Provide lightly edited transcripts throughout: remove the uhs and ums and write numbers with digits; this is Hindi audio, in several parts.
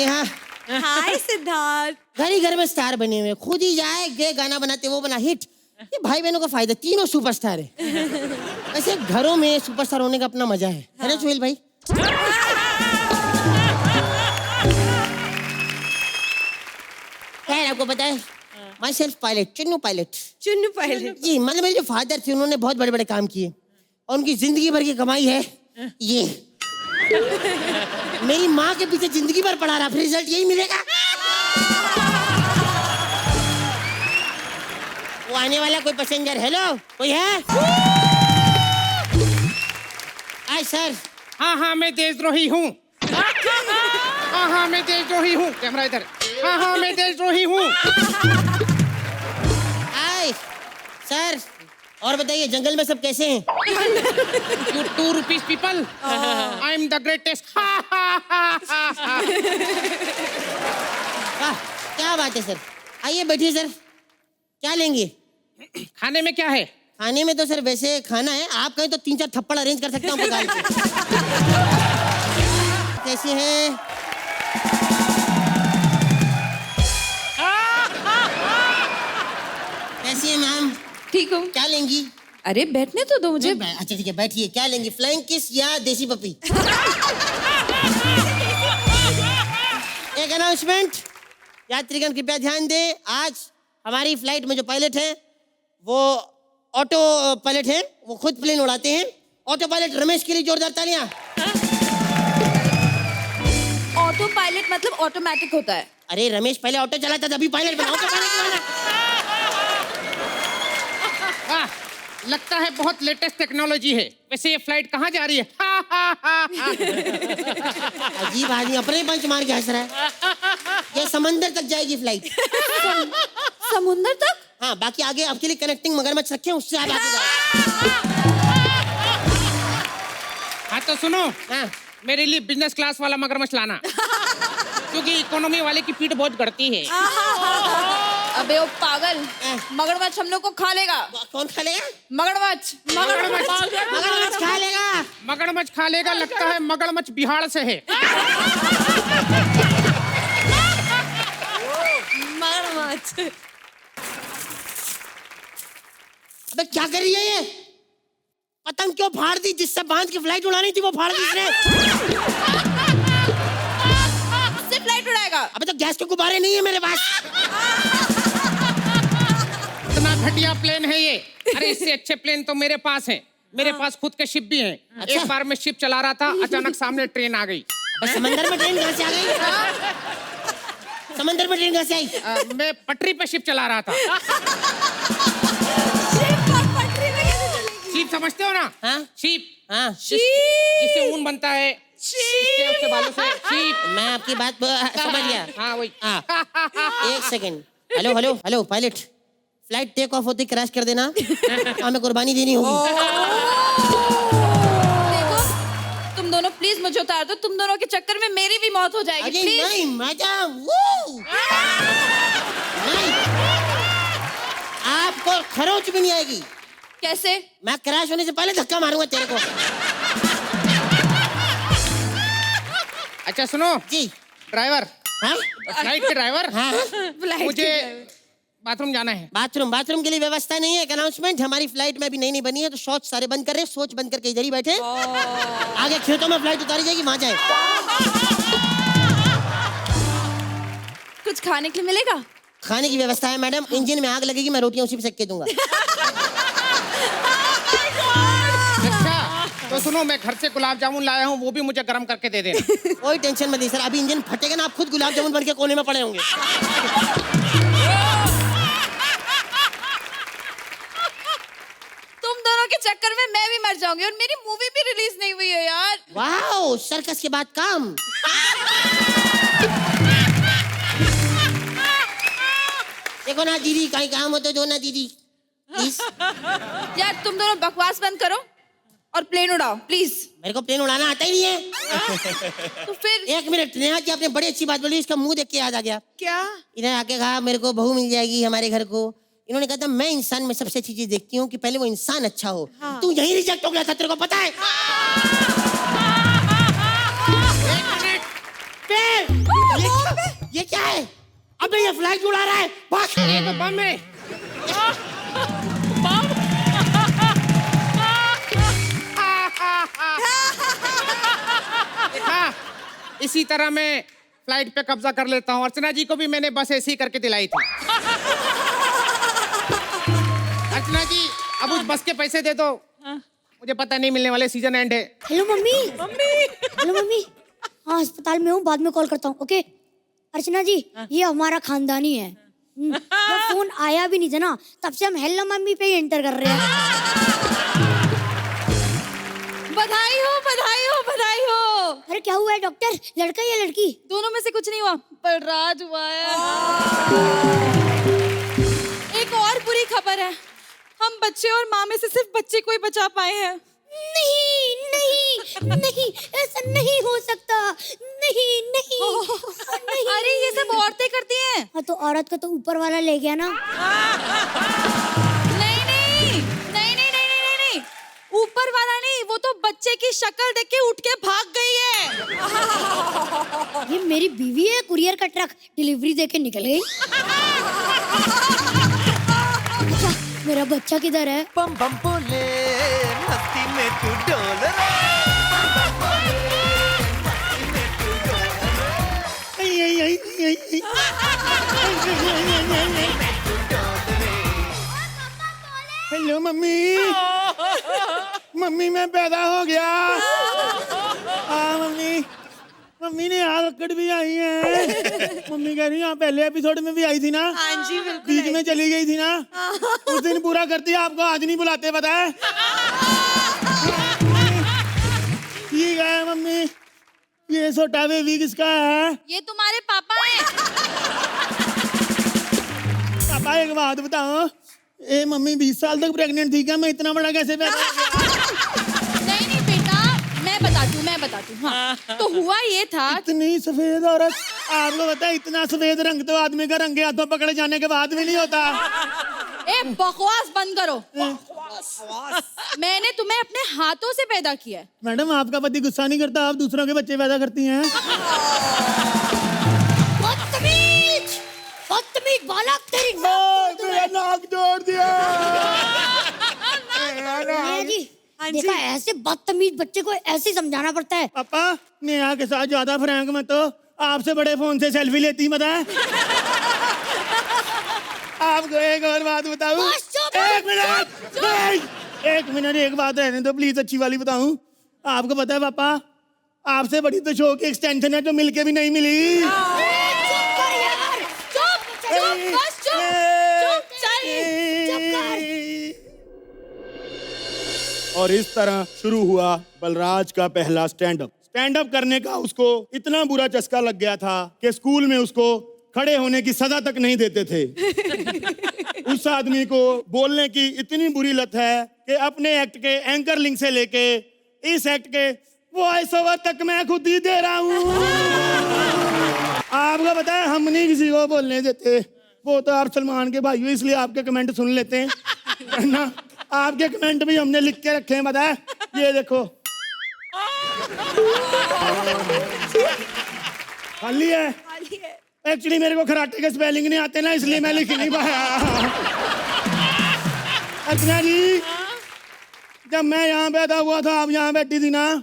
नेहा। हाय सिद्धार्थ। घर ही घर में स्टार बने हुए, खुद ही जाए गे गाना बनाते वो बना हिट। ये भाई बहनों का फायदा, तीनों सुपरस्टार है। वैसे घरों में सुपरस्टार होने का अपना मजा है ना सुहेल भाई? खैर आपको पता है myself pilot, Chunnu pilot. Chunnu pilot ji, मतलब मेरे जो फादर थे उन्होंने बहुत बड़े बड़े काम किए और उनकी जिंदगी भर की कमाई है ये। मेरी माँ के पीछे जिंदगी भर पड़ा रहा, फिर रिजल्ट यही मिलेगा। वो आने वाला कोई पैसेंजर, हेलो कोई है? Hi sir. हाँ हाँ मैं देशद्रोही हूँ। हाँ हाँ मैं देशद्रोही हूँ। कैमरा इधर। हाँ हाँ मैं देशद्रोही हूँ। हाय सर, और बताइए जंगल में सब कैसे हैं? You 2 rupees people. I am the greatest. वाह क्या बात है सर, आइए बैठिए सर। क्या लेंगे? खाने में क्या है? खाने में तो सर वैसे खाना है, आप कहें तो 3-4 थप्पड़ अरेंज कर सकता हूँ गाल पे। कैसे हैं? कैसी है मैम? ठीक हूँ। क्या लेंगी? अरे बैठने तो दो मुझे। अच्छा ठीक है बैठिए। क्या लेंगी, फ्लाइंग किस या देसी पपी? एक अनाउंसमेंट, यात्रीगण कृपया ध्यान दें। आज हमारी फ्लाइट में जो पायलट है वो ऑटो पायलट है, वो खुद प्लेन उड़ाते हैं। ऑटो पायलट रमेश के लिए जोरदार तालियां। ऑटो पायलट मतलब ऑटोमेटिक होता है। अरे रमेश पहले ऑटो चलाता था, अभी पायलट बना। ऑटो पायलट बना। वाह, लगता है बहुत लेटेस्ट टेक्नोलॉजी है। वैसे ये फ्लाइट कहाँ जा रही है? अजीब आदमी अपने पंच मार के हंस रहा है। ये समंदर तक जाएगी फ्लाइट। समुंदर तक? हाँ, बाकी आगे आपके लिए कनेक्टिंग मगरमच्छ रखे हैं, उससे आप आगे जाओ। हाँ तो सुनो, हाँ। मेरे लिए बिजनेस क्लास वाला मगरमच्छ लाना, क्योंकि इकोनॉमी वाले की पीठ बहुत गड़ती है। अबे ओ पागल, मगरमच्छ हम लोग को खा लेगा। कौन खा लेगा? मगरमच्छ। मगरमच्छ खा लेगा। मगरमच्छ खा लेगा, लगता है मगरमच्छ बिहार से है। मगरमच्छ। अबे क्या कर रही है ये? पतंग क्यों फाड़ दी? जिससे बांध की फ्लाइट उड़ानी थी वो फाड़ दी इसने। उससे फ्लाइट उड़ाएगा? अबे तो गैस के गुब्बारे नहीं है मेरे पास। इतना घटिया प्लेन है ये। अरे इससे अच्छे प्लेन तो मेरे पास हैं। मेरे पास खुद के शिप भी हैं। अच्छा? एक बार मैं शिप चला रहा था, अचानक सामने ट्रेन आ गई। अबे समंदर में ट्रेन कहाँ से आ गई? समंदर में ट्रेन कहाँ से आई? मैं पटरी पे शिप चला रहा था। शीप समझते हो ना? हाँ? शीप। हाँ। जिससे ऊन बनता है। उसके बालों से शीप। मैं आपकी बात समझ गया। हाँ वही। हाँ। एक second. Hello hello hello pilot, flight take off होती क्रैश कर देना। हमें कुर्बानी देनी होगी। देखो, तुम दोनों प्लीज मुझे उतार दो। तुम दोनों के चक्कर में मेरी भी मौत हो जाएगी। अरे प्लीज। नहीं मजा वो नहीं, आपको खरोच भी नहीं आएगी। कैसे? मैं क्रैश होने से पहले धक्का मारूंगा तेरे को। अच्छा सुनो जी। ड्राइवर, हाँ? फ्लाइट के ड्राइवर, हाँ? मुझे बाथरूम जाना है। बाथरूम के लिए व्यवस्था नहीं है। एक अनाउंसमेंट, हमारी फ्लाइट में अभी नई बनी है तो शौच सारे बंद कर रहे हैं। सोच बंद करके इधर ही बैठे। आगे खेतों में फ्लाइट उतारी जाएगी, वहां जाए। कुछ खाने के लिए मिलेगा? खाने की व्यवस्था है मैडम। इंजन में आग लगेगी, मैं रोटियां उसी पे सेक के दूंगा। अच्छा तो सुनो, मैं घर से गुलाब जामुन लाया हूँ, वो भी मुझे गर्म करके दे देना। कोई टेंशन मत लीजिए सर, अभी इंजन फटेगा ना, आप खुद गुलाब जामुन बन के कोने में पड़े होंगे। तुम दोनों के चक्कर में मैं भी मर जाऊंगी और मेरी मूवी भी रिलीज नहीं हुई है यार। वाओ, सर्कस के बाद काम। देखो ना दीदी, कहीं काम हो तो दो ना दीदी प्लीज। यार तुम दोनों बकवास बंद करो और प्लेन उड़ाओ प्लीज। मेरे को प्लेन उड़ाना आता ही नहीं है। तो फिर एक मिनट, नेहा जी आपने बड़ी अच्छी बात बोली, इसका मुंह देख के याद आ गया। क्या? इन्हें आके कहा मेरे को बहू मिल जाएगी हमारे घर को। इन्होंने कहा था मैं इंसान में सबसे अच्छी चीज देखती हूँ कि पहले वो इंसान अच्छा हो। हाँ। तू यही रिजेक्ट हो गया था, तेरे को पता है? एक मिनट, फिर अबे ये फ्लाइट उड़ा रहा है, भाग। ये तो बम है। हाँ, इसी तरह मैं फ्लाइट पे कब्जा कर लेता हूँ। अर्चना जी को भी मैंने बस ऐसी करके दिलाई थी। अर्चना जी, अब उस बस के पैसे दे दो। मुझे पता नहीं मिलने वाले, सीजन एंड है। Hello mummy. Hello mummy. हाँ अस्पताल में हूँ, बाद में कॉल करता हूँ। ओके अर्चना जी, ये हमारा खानदानी है। जब फोन आया भी नहीं था ना, तब से हम हेलो मम्मी पे ही एंटर कर रहे हैं। बधाई हो, बधाई हो, बधाई हो। अरे क्या हुआ है डॉक्टर, लड़का या लड़की? दोनों में से कुछ नहीं हुआ, पर राज हुआ है। एक और बुरी खबर है, हम बच्चे और माँ में से सिर्फ बच्चे को ही बचा पाए हैं। नहीं नहीं नहीं, ऐसा नहीं हो सकता। नहीं नहीं नहीं। अरे ये सब औरतें करती हैं। हाँ तो औरत को तो ऊपर वाला ले गया ना। नहीं नहीं नहीं नहीं नहीं नहीं नहीं, ऊपर वाला नहीं, वो तो बच्चे की शक्ल देख के उठ के भाग गई है। ये मेरी बीवी है, कुरियर का ट्रक डिलीवरी देके निकल गई। अच्छा, मेरा बच्चा किधर है? बम बम बोले मस्ती में तू डोल रे। Hello mummy. मम्मी मैं पैदा हो गया। हाँ मम्मी, मम्मी ने यहाँ रक्कड़ भी आई है। मम्मी कह रही है पहले एपिसोड में भी आई थी ना। हाँ जी बिल्कुल। बीच में चली गई थी ना, उस दिन पूरा करती है, आपको आज नहीं बुलाते पता है। ठीक है मम्मी, ये छोटा बेबी किसका है? ये तुम्हारे पापा हैं। पापा एक बात बताओ, ए मम्मी 20 साल तक प्रेग्नेंट थी क्या? मैं इतना बड़ा कैसे पैदा हो गया? नहीं नहीं बेटा, मैं बताती हूँ। हाँ। तो हुआ ये था, इतनी सफेद औरत, आपको पता है इतना सफेद रंग तो आदमी का रंगे हाथों पकड़े जाने के बाद भी नहीं होता। ए बकवास बंद करो। मैंने तुम्हें अपने हाथों से पैदा किया है। मैडम आपका पति गुस्सा नहीं करता, आप दूसरों के बच्चे पैदा करती हैं। बदतमीज, बदतमीज बालक, तेरी मेरा नाक जोड़ दिया। जी देखा, ऐसे बदतमीज बच्चे को ऐसे ही समझाना पड़ता है। पापा नेहा के साथ ज्यादा फ्रैंक मत हो, आपसे बड़े फोन से सेल्फी लेती पता है। आपको एक और बात बताऊं? एक मिनट एक बात रहने दो प्लीज, अच्छी वाली बताऊं? आपको पता है पापा, आपसे बड़ी तो शो की एक्सटेंशन है जो मिलके भी नहीं मिली। चुप कर यार, चुप चुप बस चुप चल। और इस तरह शुरू हुआ बलराज का पहला स्टैंड अप करने का उसको इतना बुरा चस्का लग गया था कि स्कूल में उसको खड़े होने की सजा तक नहीं देते थे। उस आदमी को बोलने की इतनी बुरी लत है कि अपने एक्ट के एंकर लिंक से लेके इस एक्ट के वॉइस ओवर तक मैं खुद ही दे रहा हूँ। आपको पता है हम नहीं किसी को बोलने देते, वो तो आप सलमान के भाई हो इसलिए आपके कमेंट सुन लेते हैं, है ना? आपके कमेंट भी हमने लिख के रखे हैं, पता है? ये देखो खाली है। एक्चुअली मेरे को कराटे के स्पेलिंग नहीं आते ना, इसलिए मैं लिख नहीं पाया। अर्चना जी, जब मैं यहाँ पैदा हुआ था आप यहाँ बैठी थी ना,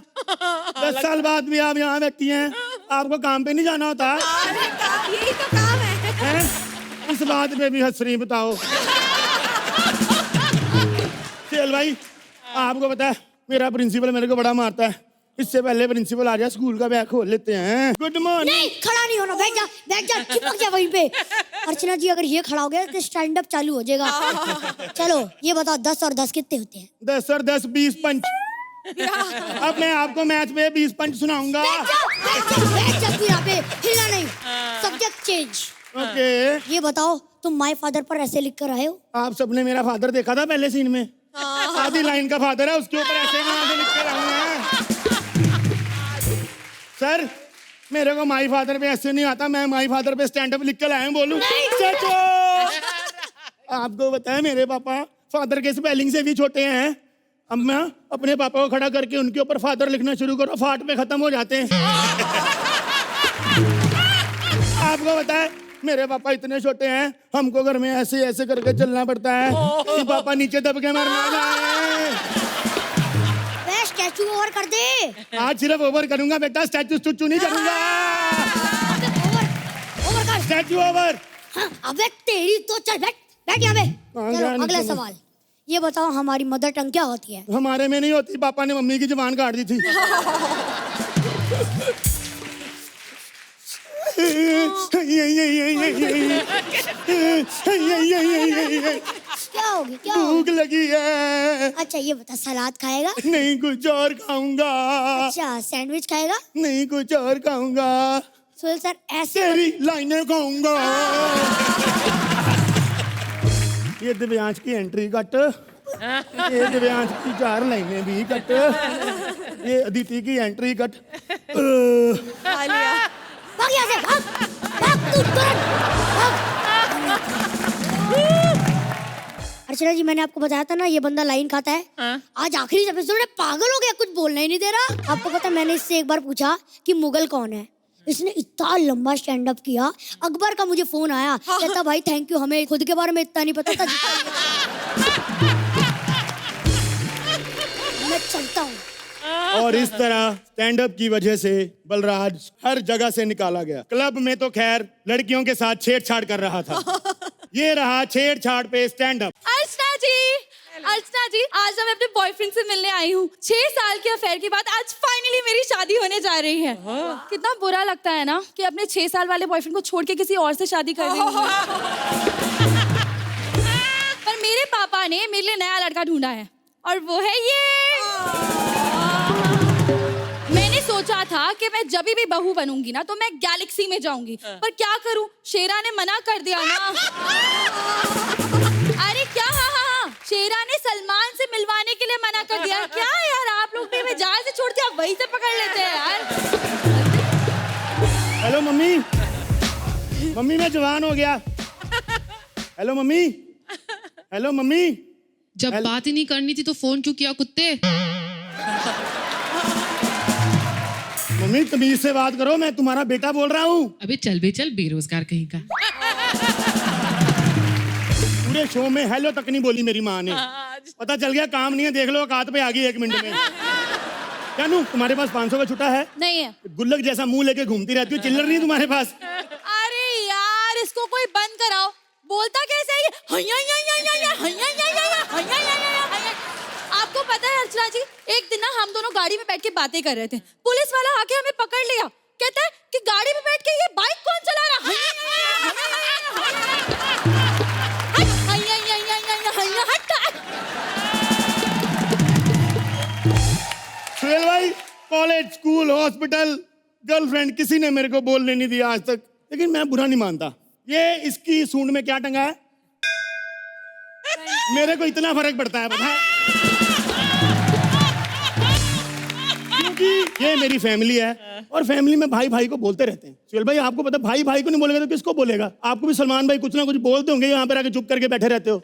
10 साल बाद भी आप यहाँ बैठी हैं। आपको काम पे नहीं जाना होता? यही तो काम है। इस बात पे भी हंस रही, बताओ। चल भाई, आपको पता है मेरा प्रिंसिपल मेरे को बड़ा मारता है, इससे पहले प्रिंसिपल आ जाए स्कूल का बैग खोल लेते हैं। Good morning. नहीं, खड़ा नहीं होना, बैठ जा, चिपक जा वहीं पे। अर्चना जी अगर ये खड़ा हो गया तो स्टैंड अप चालू हो जाएगा। चलो ये बताओ 10 और 10 कितने होते हैं? 10 और 10 20 पंच। अब मैं आपको मैथ में 20 पंच सुनाऊंगा। बैठ जा तू यहाँ पे, हिलना नहीं। Subject change. ओके, ये बताओ तुम माय फादर पर ऐसे लिख कर आए हो? आप सबने मेरा फादर देखा था पहले सीन में? आधी लाइन का फादर है, उसके ऊपर ऐसे कहाँ से लिख के रहूं मैं? सर मेरे को माई फादर पे ऐसे नहीं आता, मैं माई फादर पे स्टैंड अप लिख कर लाया हूं, बोलूं? आपको बताया मेरे पापा फादर के स्पेलिंग से भी छोटे हैं। अब मैं अपने पापा को खड़ा करके उनके ऊपर फादर लिखना शुरू करो, फाट पे खत्म हो जाते हैं। आपको बताया मेरे पापा इतने छोटे हैं, हमको घर में ऐसे ऐसे करके चलना पड़ता है कि पापा नीचे दब के मर ना जाए। वे स्टैचू ओवर कर दे। आज सिर्फ ओवर करूंगा बेटा, स्टैचू स्टूचू नहीं करूंगा। ओवर कर। Statue over. हाँ, अबे तेरी तो चल बैठ बैठ यहाँ पे। कहाँ चलो गया अगला नीचे में? सवाल, ये बताओ हमारी मदर टंग क्या होती है? हमारे में नहीं होती, पापा ने मम्मी की जुबान काट दी थी। क्या होगी क्या होगी? भूख लगी है। अच्छा ये बता, सलाद खाएगा? नहीं कुछ और खाऊंगा। अच्छा सैंडविच खाएगा? नहीं कुछ और खाऊंगा। सुहेल सर ऐसे तेरी लाइनें खाऊंगा। ये दिव्यांश की एंट्री कट, ये दिव्यांश की 4 लाइनें भी कट, ये अदिति की एंट्री कट। भाग यहाँ से, भाग भाग तू तुरंत भाग। अर्चना जी मैंने आपको बताया था ना ये बंदा लाइन खाता है। आज आखिरी एपिसोड है, पागल हो गया, कुछ बोलना ही नहीं दे रहा। आपको पता मैंने इससे एक बार पूछा कि मुगल कौन है, इसने इतना लंबा स्टैंड अप किया। अकबर का मुझे फोन आया, कहता भाई थैंक यू, हमें खुद के बारे में इतना नहीं पता था। मैं चलता हूँ। और इस तरह स्टैंड अप की वजह से बलराज हर जगह से निकाला गया। क्लब में तो खैर लड़कियों के साथ छेड़छाड़ कर रहा था, ये रहा छेड़छाड़ पे स्टैंड अप। अर्चना जी आज मैं अपने बॉयफ्रेंड से मिलने आई हूँ। 6 साल के अफेयर के बाद आज फाइनली मेरी शादी होने जा रही है। कितना बुरा लगता है ना कि अपने 6 साल वाले बॉयफ्रेंड को छोड़ के किसी और से शादी कर रही हूँ। पर मेरे पापा ने मेरे लिए नया लड़का ढूंढा है और वो है ये। मैंने सोचा था कि मैं जब भी बहू बनूंगी ना तो मैं गैलेक्सी में जाऊंगी, पर क्या करूं, शेरा ने मना कर दिया ना। अरे क्या, हाँ, शेरा ने सलमान से मिलवाने के लिए मना कर दिया। क्या यार आप लोग भी, मैं जहाज से छोड़ दिया वहीं से पकड़ लेते हैं यार। हेलो मम्मी, मम्मी मैं जवान हो गया। Hello mummy, hello mummy. जब बात ही नहीं करनी थी तो फोन क्यों किया कुत्ते? मम्मी तमीज से बात करो, मैं तुम्हारा बेटा बोल रहा हूँ। अबे चल बे चल, बेरोजगार कहीं का। पूरे शो में हेलो तक नहीं बोली मेरी माँ ने। पता चल गया काम नहीं है, देख लो औकात पे आ गई 1 मिनट में। क्या नू तुम्हारे पास 500 का छुट्टा है? नहीं है। गुल्लक जैसा मुंह लेके घूमती रहती हो, चिल्लर नहीं है तुम्हारे पास? अरे यार इसको कोई बंद कराओ, बोलता कैसे है ये? आपको पता है अर्चना जी, एक दिन ना हम दोनों गाड़ी में बैठ के बातें कर रहे थे, पुलिस वाला आके हमें पकड़ लिया। कहता है कि गाड़ी में बैठ के ये बाइक कौन चला रहा है? सुहेल भाई, कॉलेज, स्कूल, हॉस्पिटल, गर्लफ्रेंड, किसी ने मेरे को बोलने नहीं दिया आज तक, लेकिन मैं बुरा नहीं मानता। ये इसकी सूंड में क्या टंगा है? मेरे को इतना फर्क पड़ता है पता है, क्योंकि ये मेरी फैमिली है और फैमिली में भाई भाई को बोलते रहते हैं। सुहेल भाई आपको पता, भाई भाई को नहीं बोलेगा तो किसको बोलेगा? आपको भी सलमान भाई कुछ ना कुछ बोलते होंगे, यहाँ पर आके चुप करके बैठे रहते हो।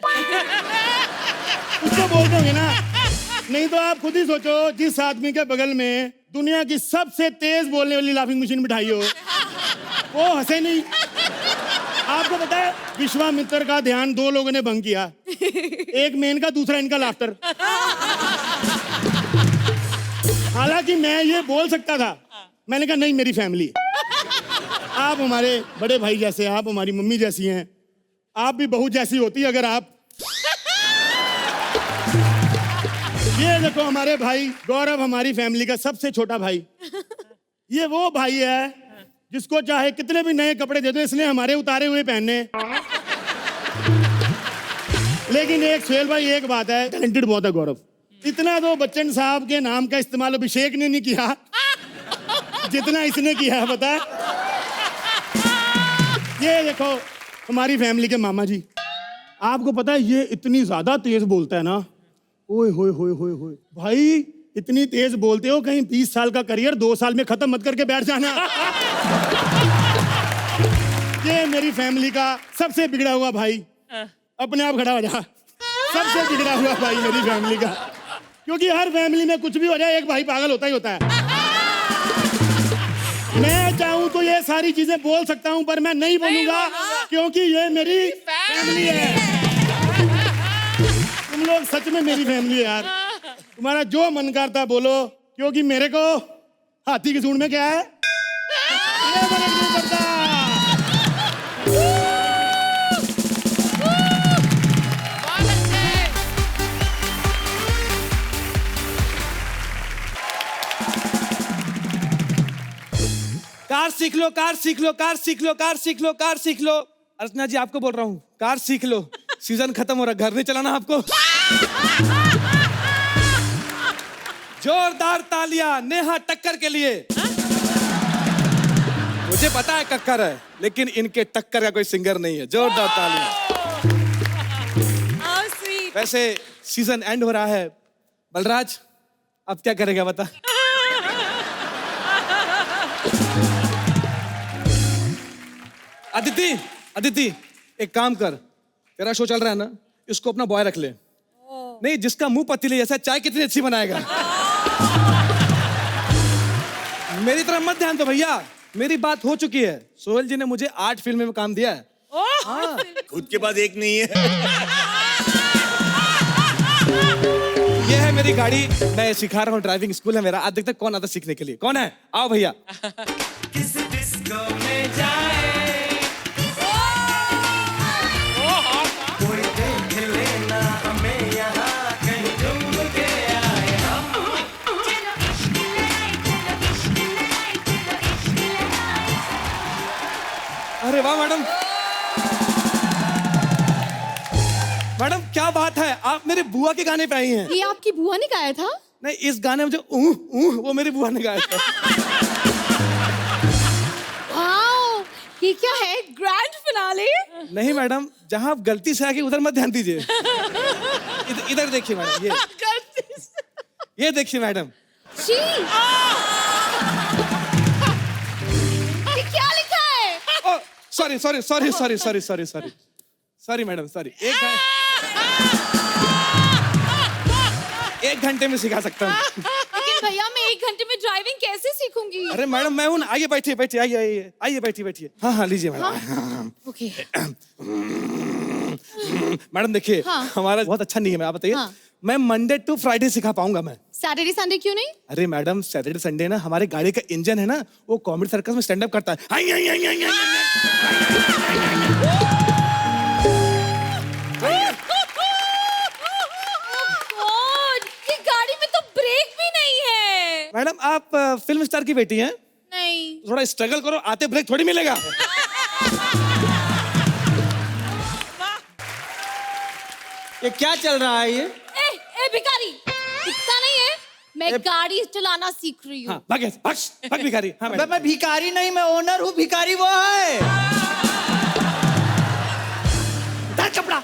उसको बोलते होंगे ना, नहीं तो आप खुद ही सोचो, जिस आदमी के बगल में दुनिया की सबसे तेज बोलने वाली लाफिंग मशीन बिठाई हो, वो हंसे नहीं। आपको पता है विश्वामित्र का ध्यान 2 लोगों ने भंग किया, एक मेन का, दूसरा इनका लाफ्टर। हालांकि मैं ये बोल सकता था, मैंने कहा नहीं मेरी फैमिली, आप हमारे बड़े भाई जैसे, आप हमारी मम्मी जैसी हैं, आप भी बहू जैसी होती अगर आप। ये देखो हमारे भाई गौरव, हमारी फैमिली का सबसे छोटा भाई। ये वो भाई है जिसको चाहे कितने भी नए कपड़े दे दो, इसने हमारे उतारे हुए पहनने। लेकिन एक सुहेल भाई, एक बात है, टैलेंटेड बहुत है गौरव। इतना तो बच्चन साहब के नाम का इस्तेमाल अभिषेक ने नहीं किया जितना इसने किया है, पता है? ये देखो हमारी फैमिली के मामा जी, आपको पता है ये इतनी ज्यादा तेज बोलता है ना, ओए होए होए होए होए। भाई इतनी तेज बोलते हो, कहीं 20 साल का करियर 2 साल में खत्म मत करके बैठ जाना। ये मेरी फैमिली का सबसे बिगड़ा हुआ भाई, अपने आप खड़ा हो जा। सबसे बिगड़ा हुआ भाई मेरी फैमिली का, क्योंकि हर फैमिली में कुछ भी हो जाए एक भाई पागल होता ही होता है। मैं चाहूं तो ये सारी चीजें बोल सकता हूं, पर मैं नहीं बोलूंगा क्योंकि ये मेरी फैमिली है। तुम लोग सच में मेरी फैमिली है यार। तुम्हारा जो मन करता बोलो, क्योंकि मेरे को हाथी की सूंड में क्या है ये फर्क नहीं पड़ता। कार सीख लो, कार सीख लो, कार सीख लो, कार सीख लो, कार सीख लो। अर्चना जी आपको बोल रहा हूँ, कार सीख लो। सीजन खत्म हो रहा, घर नहीं चलाना आपको। जोरदार तालियां नेहा टक्कर के लिए। मुझे पता है कक्कर है, लेकिन इनके टक्कर का कोई सिंगर नहीं है। जोरदार तालियां। वैसे सीजन एंड हो रहा है, बलराज अब क्या करेगा बता। अदिति, अदिति एक काम कर, तेरा शो चल रहा है ना, इसको अपना बॉय रख ले। नहीं, जिसका मुंह पतीले जैसा, चाय कितनी अच्छी बनाएगा। मेरी तरफ मत ध्यान दो भैया, मेरी बात हो चुकी है। सोहेल जी ने मुझे 8 फिल्में में काम दिया है। हाँ। खुद के पास एक नहीं है। ये है मेरी गाड़ी, मैं सिखा रहा हूँ, ड्राइविंग स्कूल है मेरा। आज देखते कौन आता सीखने के लिए। कौन है? आओ भैया। किस डिस्को में जाए कोई देख लेना हमें यहाँ कहीं घूम के आए हम। अरे वाह मैडम, मैडम क्या बात है, आप मेरे बुआ के गाने पे आई हैं। ये आपकी बुआ ने गाया था? नहीं, इस गाने में जो वो मेरी बुआ ने गाया था। वाओ, ये क्या है, ग्रैंड फिनाले? नहीं मैडम, जहाँ आप गलती से आके उधर मत ध्यान दीजिए। इधर देखिए मैडम, ये देखिए मैडम। जी, ये क्या लिखा है? Sorry sorry sorry sorry sorry sorry sorry sorry madam, sorry. एक घंटे में सिखा सकता हूँ। लेकिन भैया मैं 1 घंटे में ड्राइविंग कैसे सीखूंगी? अरे मैडम मैं हूँ, आइए बैठिए बैठिए, आइए आइए आइए बैठिए बैठिए। हाँ हाँ लीजिए मैडम। ओके। मैडम देखिए, हाँ। हमारा बहुत अच्छा नियम है, आप बताइए। हाँ। मैं मंडे टू फ्राइडे सिखा पाऊंगा मैं। सैटरडे संडे क्यों नहीं? अरे मैडम, सैटरडे संडे ना हमारे गाड़ी का इंजन है ना, वो कॉमेडी सर्कस में स्टैंड अप करता है। आई, आई, आई, आई, आई, गॉड, ये गाड़ी में तो ब्रेक भी नहीं है। मैडम आप फिल्म स्टार की बेटी हैं, नहीं। थोड़ा स्ट्रगल करो, आते ब्रेक थोड़ी मिलेगा। ये क्या चल रहा है ये? ए भिखारी, दिखता नहीं है? मैं गाड़ी चलाना सीख रही हूँ। हाँ, भाग भिखारी। हाँ मैडम। मैं भिखारी नहीं, मैं ओनर हूँ, भिखारी वो है। डाल कपड़ा।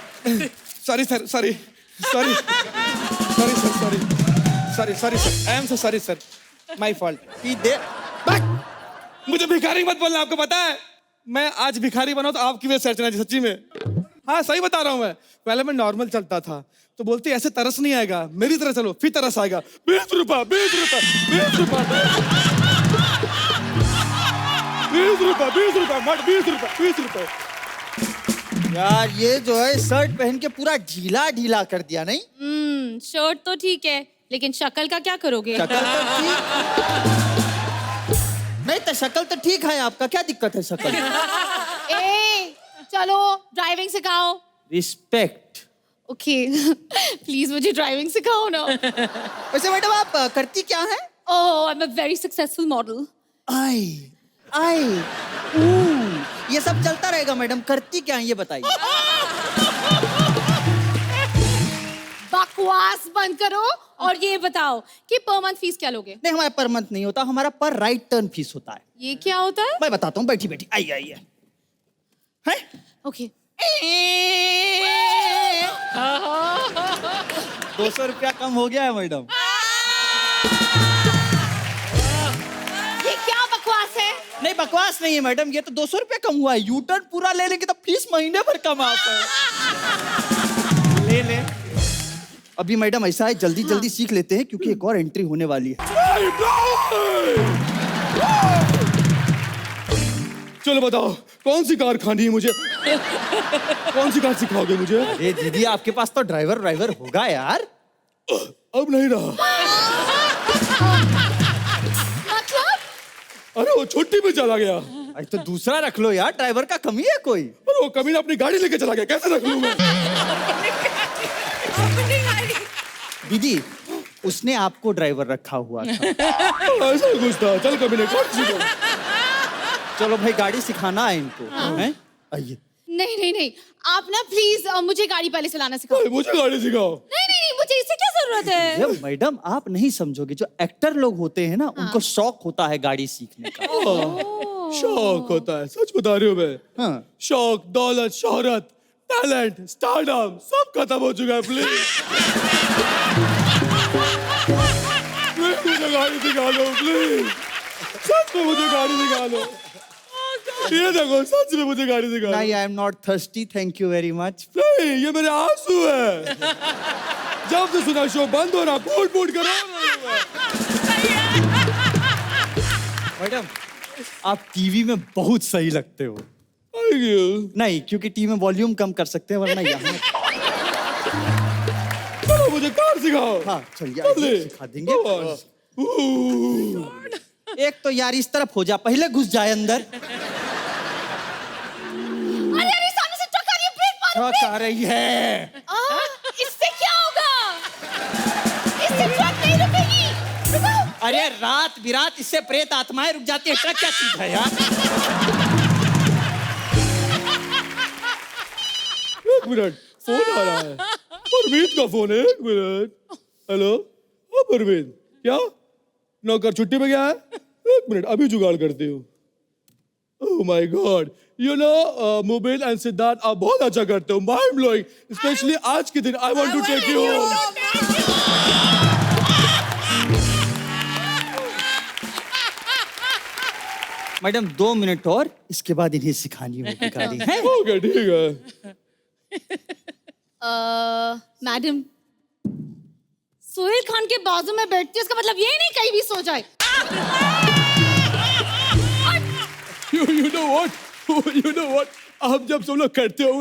Sorry sir, sorry sorry sorry sir, sorry sorry sorry sir, I am so sorry sir, my fault. मुझे भिखारी मत बोलना, आपको पता है मैं आज भिखारी बना तो आपकी वजह से अर्चना जी, सच्ची में। हाँ सही बता रहा हूँ मैं। पहले मैं नॉर्मल चलता था तो बोलते ऐसे तरस नहीं आएगा, मेरी तरह चलो, फिर तरस आएगा। 20 रुपए 20 रुपए 20 रुपए 20 रुपए 20 रुपए 20 रुपए 20 रुपए। यार ये जो है शर्ट पहन के पूरा ढीला ढीला कर दिया। नहीं शर्ट तो ठीक है, लेकिन शक्ल का क्या करोगे? शक्ल तो ठीक, नहीं तो शक्ल तो ठीक है, आपका क्या दिक्कत है शक्ल? ए, चलो ड्राइविंग सिखाओ। रिस्पेक्ट। ओके, प्लीज मुझे ड्राइविंग सिखाओ ना। वैसे मैडम आप करती क्या है? Oh, I am a very successful model. I ये सब चलता रहेगा मैडम, करती क्या है ये बताइए। बकवास बंद करो और ये बताओ कि पर मंथ फीस क्या लोगे? नहीं हमारा पर मंथ नहीं होता, हमारा पर राइट टर्न फीस होता है। ये क्या होता है? मैं बताता हूँ, बैठी बैठी आइए आइए। हैं? ओके। 200 रुपया कम हो गया है मैडम। ये क्या बकवास है? नहीं बकवास नहीं है मैडम, ये तो 200 रुपया कम हुआ है। यू टर्न पूरा ले लेंगे तो फीस महीने भर कम आता है। ले अभी मैडम ऐसा है, जल्दी जल्दी सीख लेते हैं क्योंकि एक और एंट्री होने वाली है। चलो बताओ कौन सी कार खानी है मुझे? कौन सी कार सिखाओगे मुझे? अरे दीदी आपके पास तो ड्राइवर होगा यार। अब नहीं रहा। मतलब अरे वो छुट्टी पे चला गया। अरे तो दूसरा रख लो यार, ड्राइवर का कमी है कोई? अरे वो कभी अपनी गाड़ी लेके चला गया, कैसे रख लूं मैं? दीदी उसने आपको ड्राइवर रखा हुआ था। ऐसा कुछ था। चल कभी नहीं चलो भाई गाड़ी सिखाना है इनको। हैं? आइए। नहीं नहीं नहीं, आप ना प्लीज मुझे गाड़ी पहले चलाना सिखाओ। मुझे गाड़ी सिखाओ। नहीं नहीं नहीं, मुझे इससे क्या जरूरत है? ये मैडम आप नहीं समझोगे, जो एक्टर लोग होते हैं ना उनको शौक होता है गाड़ी सीखने का। शौक होता है, सच बता रही हूँ मैं। हाँ। शौक, दौलत, शोहरत, टैलेंट, स्टारडम सब खत्म हो चुका है। प्लीज मुझे गाड़ी सिखा दो प्लीज। सच में मुझे गाड़ी सिखा दो। ये देखो सच में मुझे गाड़ी सिखा दो। नहीं, I am not thirsty, thank you very much. नहीं, ये मेरे आंसू है। जब से सुना शो बंद हो रहा, फूट फूट करो। मैडम आप टीवी में बहुत सही लगते हो। Thank you. नहीं, क्योंकि टीवी में वॉल्यूम कम कर सकते हैं, वरना यहाँ। चलो मुझे कार सिखाओ। हाँ चलिए जल्दी। आइए, सिखा देंगे। Come on. एक तो यार इस तरफ हो जा, पहले घुस जाए अंदर। अरे अरे सामने से ट्रक आ रही है, ब्रेक मारो। ट्रक आ रही है। इससे क्या होगा? इससे ट्रक नहीं रुकेगी। रुको। अरे रात बिरात इससे प्रेत आत्माएं रुक जाती है, ट्रक क्या चीज है यार? एक मिनट, फोन आ रहा है। परवीन का फोन है। एक मिनट। हेलो, हाँ परवीन, क्या नौकर छुट्टी पे गया है? एक मिनट, अभी जुगाड़ करती हूँ। Oh my God, you know Mubin and Siddharth आप बहुत अच्छा करते हो, माइंड ब्लोइंग, स्पेशली आज के दिन। I want to take you home. Madam 2 minute और, इसके बाद इन्हें सिखानी होगी गाड़ी। है? ओके ठीक है। मैडम, सोहेल खान के बाजू में बैठती है, इसका मतलब ये नहीं कहीं भी सो जाए। You know what? आप जब सब लोग करते हो,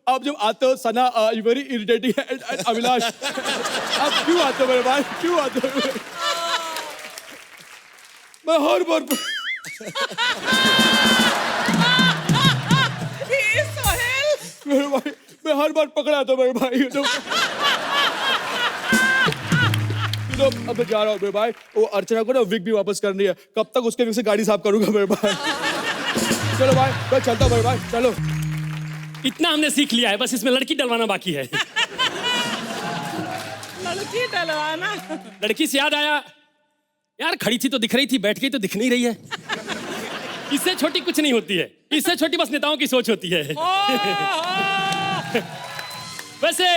आप जब आते हो सना, वेरी इरिटेटिंग एंड अभिलाष, आप क्यों आते हो मेरे भाई? क्यों आते हो? मैं हर बार मेरे भाई, मैं हर बार पकड़ा था मेरे भाई। अब मैं जा रहा हूँ मेरे भाई, वो अर्चना को ना विग भी वापस करनी है। कब तक उसके विग से गाड़ी साफ करूंगा मेरे भाई? चलो भाई, मैं चलता हूँ मेरे भाई, चलो। इतना हमने सीख लिया है, बस इसमें लड़की डलवाना बाकी है। लड़की डलवाना? लड़की से याद आया यार, खड़ी थी तो दिख रही थी, बैठ गई तो दिख नहीं रही है। इससे छोटी कुछ नहीं होती है, इससे छोटी बस नेताओं की सोच होती है। वैसे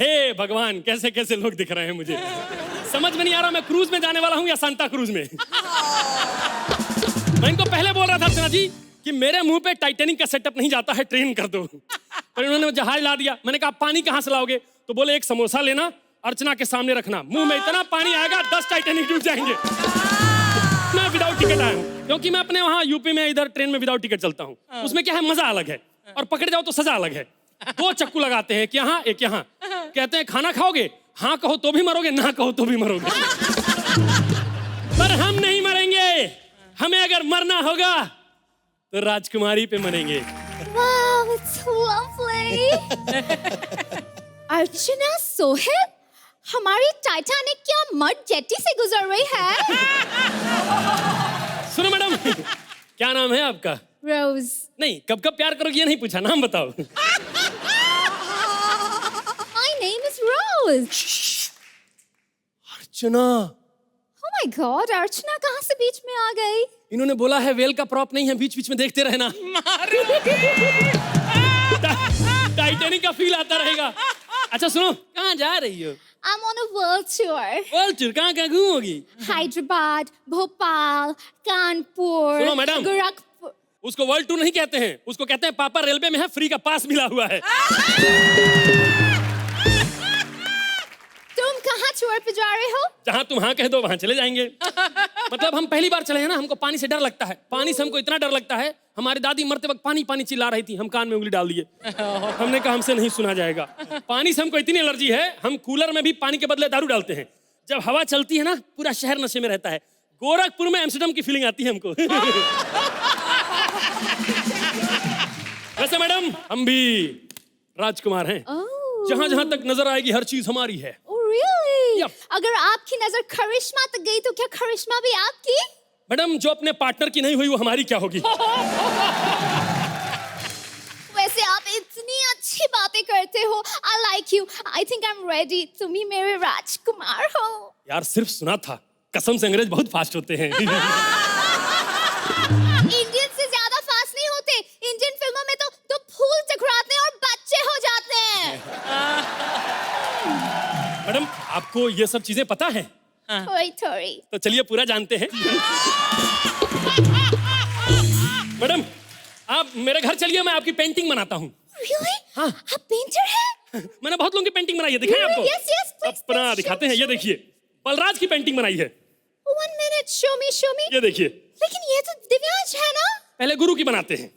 हे भगवान, कैसे कैसे लोग दिख रहे हैं मुझे, समझ में नहीं आ रहा मैं क्रूज में जाने वाला हूँ या सांता क्रूज में। मैं इनको पहले बोल रहा था अर्चना जी कि मेरे मुंह पे टाइटैनिक का सेटअप नहीं जाता है, ट्रेन कर दो, पर इन्होंने जहाज ला दिया। मैंने कहा पानी कहाँ से लाओगे? तो बोले एक समोसा लेना, अर्चना के सामने रखना, मुंह में इतना पानी आएगा 10 टाइटैनिक डूब जाएंगे। मैं विदाउट टिकट आया हूँ, क्योंकि मैं अपने वहाँ यूपी में इधर ट्रेन में विदाउट टिकट चलता हूँ। उसमें क्या है, मजा अलग है, और पकड़ जाओ तो सजा अलग है। 2 चक्कू लगाते हैं, एक यहाँ एक यहाँ, कहते हैं खाना खाओगे? हाँ कहो तो भी मरोगे, ना कहो तो भी मरोगे। पर हम नहीं मरेंगे, हमें अगर मरना होगा तो राजकुमारी पे मरेंगे। Wow, it's lovely. अर्चना, सोहेल, हमारी टाइटैनिक क्या मड जेटी से गुजर रही है? सुनो मैडम, क्या नाम है आपका? रोज। नहीं, कब कब प्यार करोगी ये नहीं पूछा, नाम बताओ। My name is Rose. Archana. Oh my God, अर्चना कहाँ से बीच में आ गई? इन्होंने बोला है वेल का प्रॉप नहीं है, बीच बीच में देखते रहना। टाइटैनिक का फील आता रहेगा। अच्छा सुनो, कहाँ जा रही हो? I'm on a world tour. World tour? कहाँ कहाँ घूमोगी? हैदराबाद, भोपाल, कानपुर, सुनो मैडम, गोरखपुर। उसको वर्ल्ड टूर नहीं कहते हैं, उसको कहते हैं पापा रेलवे में है, फ्री का पास मिला हुआ है। तुम कहाँ शोर पे जा रहे हो? जहाँ तुम हाँ कह दो वहाँ चले जाएंगे। मतलब हम पहली बार चले हैं ना, हमको पानी से डर लगता है। पानी से हमको इतना डर लगता है, हमारी दादी मरते वक्त पानी पानी चिल्ला रही थी, हम कान में उंगली डाल दिए। हमने कहा हमसे नहीं सुना जाएगा। पानी से हमको इतनी एलर्जी है, हम कूलर में भी पानी के बदले दारू डालते हैं। जब हवा चलती है ना, पूरा शहर नशे में रहता है। गोरखपुर में एम्स्टर्डम की फीलिंग आती है हमको। वैसे मैडम, हम भी राजकुमार हैं। जहाँ जहाँ तक नजर आएगी हर चीज हमारी है। Oh, really? Yep. अगर आपकी नजर करिश्मा तक गई तो क्या करिश्मा भी आपकी? मैडम, जो अपने पार्टनर की नहीं हुई वो हमारी क्या होगी? वैसे आप इतनी अच्छी बातें करते हो। I like you. I think I'm ready. तुम ही मेरे राजकुमार हो। यार सिर्फ सुना था, कसम से अंग्रेज बहुत फास्ट होते हैं। इंडियन से ज्यादा फास्ट नहीं होते। इंडियन फिल्मों में तो फूल टकराते हैं और बच्चे हो जाते हैं। मैडम, आपको ये सब चीजें पता है? थोड़ी थोड़ी। तो चलिए पूरा जानते हैं। मैडम, आप मेरे घर चलिए, मैं आपकी पेंटिंग बनाता हूँ। Really? हाँ। आप पेंटर हैं? मैंने बहुत लोगों की पेंटिंग बनाई है, दिखाएं आपको? Yes, yes, please, अपना please, दिखाते show हैं, ये देखिए, बलराज की पेंटिंग बनाई है। 1 minute, show me. ये देखिए। लेकिन ये तो दिव्यांश है ना? पहले गुरु की बनाते हैं,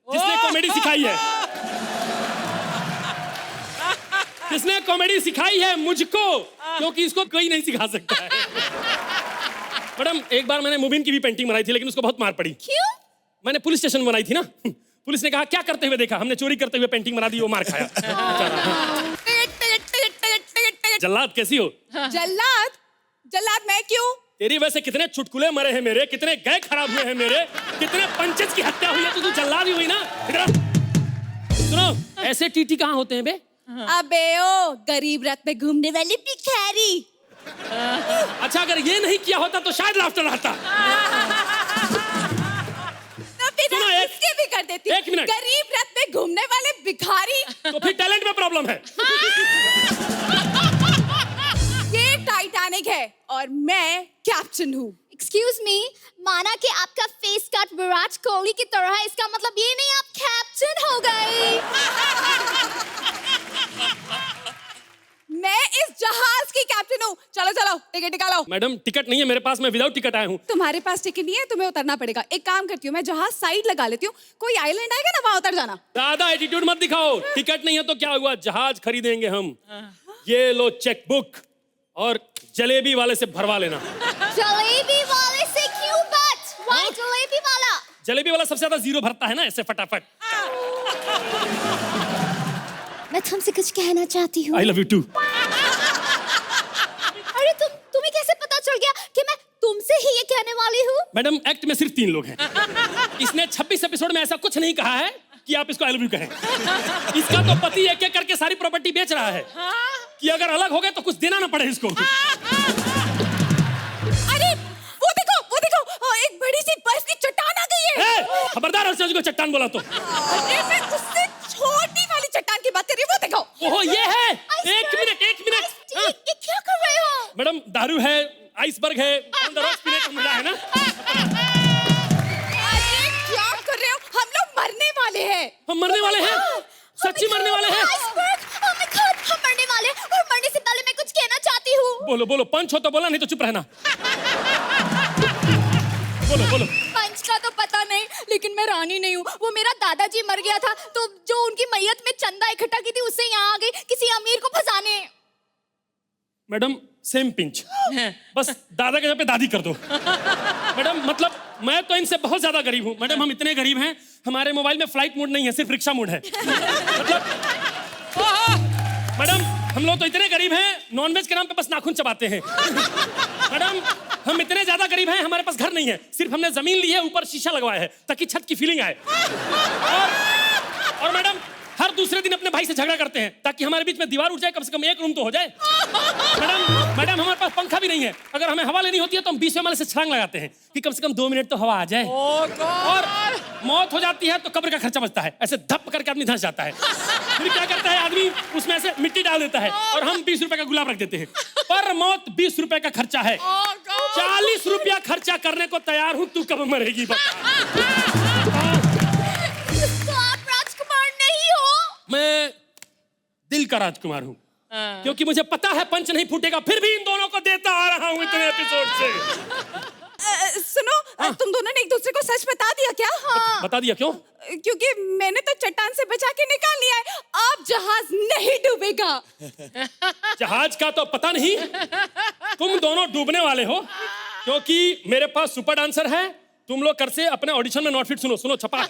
जिसने कॉमेडी सिखाई है। जिसने कॉमेडी सिखाई है मुझको, क्योंकि इसको कोई नहीं सिखा सकता है। मैडम, एक बार मैंने मुबिन की भी पेंटिंग बनाई थी, लेकिन उसको बहुत मार पड़ी। क्यों? मैंने पुलिस स्टेशन में बनाई थी ना, पुलिस ने कहा क्या करते हुए देखा, हमने चोरी करते हुए पेंटिंग बना दी, वो मार खाया। जल्लाद कैसी हो? जल्लाद मैं क्यों? तेरी वजह से कितने चुटकुले मरे हैं मेरे, कितने गए खराब हुए हैं मेरे, कितने पंचज की हत्या हुई है, तो तू जल्लाद ही हुई ना। सुनो, ऐसे टीटी कहाँ होते हैं बे? अबे ओ गरीब रथ पे घूमने वाली भिखारी। अच्छा, अगर ये नहीं किया होता तो शायद लाफ्टर आता। सुनो, इसके भी कर देती। एक मिनट। गरीब रथ पे घूमने वाले भिखारी। तो फिर टैलेंट में प्रॉब्लम है। ये टाइटैनिक है और मैं कैप्टन हूँ। एक्सक्यूज मी, माना कि आपका फेस कट विराट कोहली की तरह है, इसका मतलब ये नहीं आप कैप्टन हो गए। मैं इस जहाज की कैप्टन हूँ। चलो चलो, टिकट निकालो। मैडम, टिकट नहीं है मेरे पास, मैं विदाउट टिकट आया हूँ। तुम्हारे पास टिकट नहीं है, तुम्हें उतरना पड़ेगा। एक काम करती हूँ, मैं जहाज साइड लगा लेती हूँ, कोई आइलैंड आएगा ना, वहाँ उतर जाना। ज्यादा एटीट्यूड मत दिखाओ। टिकट नहीं है तो क्या हुआ, जहाज खरीदेंगे हम। ये लो चेक बुक, और जलेबी वाले से भरवा लेना। जलेबी वाले से क्यों बट? Why जलेबी वाला? जलेबी वाला सबसे ज्यादा जीरो भरता है ना, ऐसे फटाफट। मैं तुमसे कुछ कहना चाहती हूँ। I love you too. अरे तुम्हें कैसे पता चल गया कि मैं तुमसे ही ये कहने वाली हूँ? मैडम, एक्ट में सिर्फ 3 लोग हैं। इसने 26 एपिसोड में ऐसा कुछ नहीं कहा है कि आप इसको आई लव यू कहें। इसका तो पति एक एक करके सारी प्रॉपर्टी बेच रहा है कि अगर अलग हो गए तो कुछ देना ना पड़े इसको। अरे वो देखो, एक बड़ी सी बर्फ की चट्टान आ गई है। खबरदार, अर्चना जी को चट्टान बोला तो। अरे मैं उससे छोटी वाली चट्टान की बात कर रही हूँ, वो देखो। ओहो, ये है। एक मिनट। ये क्या कर रहे हो? मैडम, दारू है, आइसबर्ग है, ऑन द रॉक्स पीने को मिला है ना। अरे क्या कर रहे हो? हम लोग मरने वाले हैं। हम मरने वाले हैं? सच्ची मरने वाले हैं? हम मरने वाले हैं, और मरने से पहले मैं कुछ कहना चाहती हूँ। बोलो, पंच हो तो बोला, नहीं तो चुप रहना। बोलो। पंच का तो पता नहीं, लेकिन मैं रानी नहीं हूँ। वो मेरा दादाजी मर गया था, तो जो उनकी मैयत में चंदा इकट्ठा की थी, उससे यहाँ आ गई किसी अमीर को फंसाने। मैडम, सेम पिंच, बस दादा के जगह पे दादी कर दो। मैडम, मतलब मैं तो इनसे बहुत ज्यादा गरीब हूँ। मैडम, हम इतने गरीब हैं, हमारे मोबाइल में फ्लाइट मोड नहीं है, सिर्फ रिक्शा मोड है। मतलब मैडम, हम लोग तो इतने गरीब हैं, नॉनवेज के नाम पे बस नाखून चबाते हैं। मैडम, हम इतने ज्यादा गरीब हैं, हमारे पास घर नहीं है, सिर्फ हमने जमीन ली है, ऊपर शीशा लगवाया है ताकि छत की फीलिंग आए। और मैडम, हर दूसरे दिन अपने भाई से झगड़ा करते हैं ताकि हमारे बीच में दीवार उठ जाए, कम से कम एक रूम तो हो जाए। मैडम, हमारे पास पंखा भी नहीं है, अगर हमें हवा लेनी होती है तो हम 20वें माले से छलांग लगाते हैं कि कम से कम 2 मिनट तो हवा आ जाए। और मौत हो जाती है तो कब्र का खर्चा बचता है, ऐसे धप करके आदमी धंस जाता है। फिर क्या करता है आदमी, उसमें ऐसे मिट्टी डाल देता है और हम 20 रुपए का गुलाब रख देते हैं। पर मौत 20 रुपए का खर्चा है, 40 रुपया खर्चा करने को तैयार हूँ, तू कब मरेगी बता। तो आप राजकुमार नहीं हो? मैं दिल का राजकुमार हूँ। क्योंकि मुझे पता है पंच नहीं फूटेगा, फिर भी इन दोनों को देता आ रहा हूं इतने एपिसोड से। सुनो, तुम दोनों ने एक दूसरे को सच बता दिया क्या? हाँ। बता दिया क्यों? क्योंकि मैंने तो चट्टान से बचा के निकाल लिया है, अब जहाज नहीं डूबेगा। जहाज का तो पता नहीं, तुम दोनों डूबने वाले हो, क्योंकि मेरे पास सुपर डांसर है। तुम लोग कर से अपने ऑडिशन में नॉट फिट सुनो, सुनो छपा।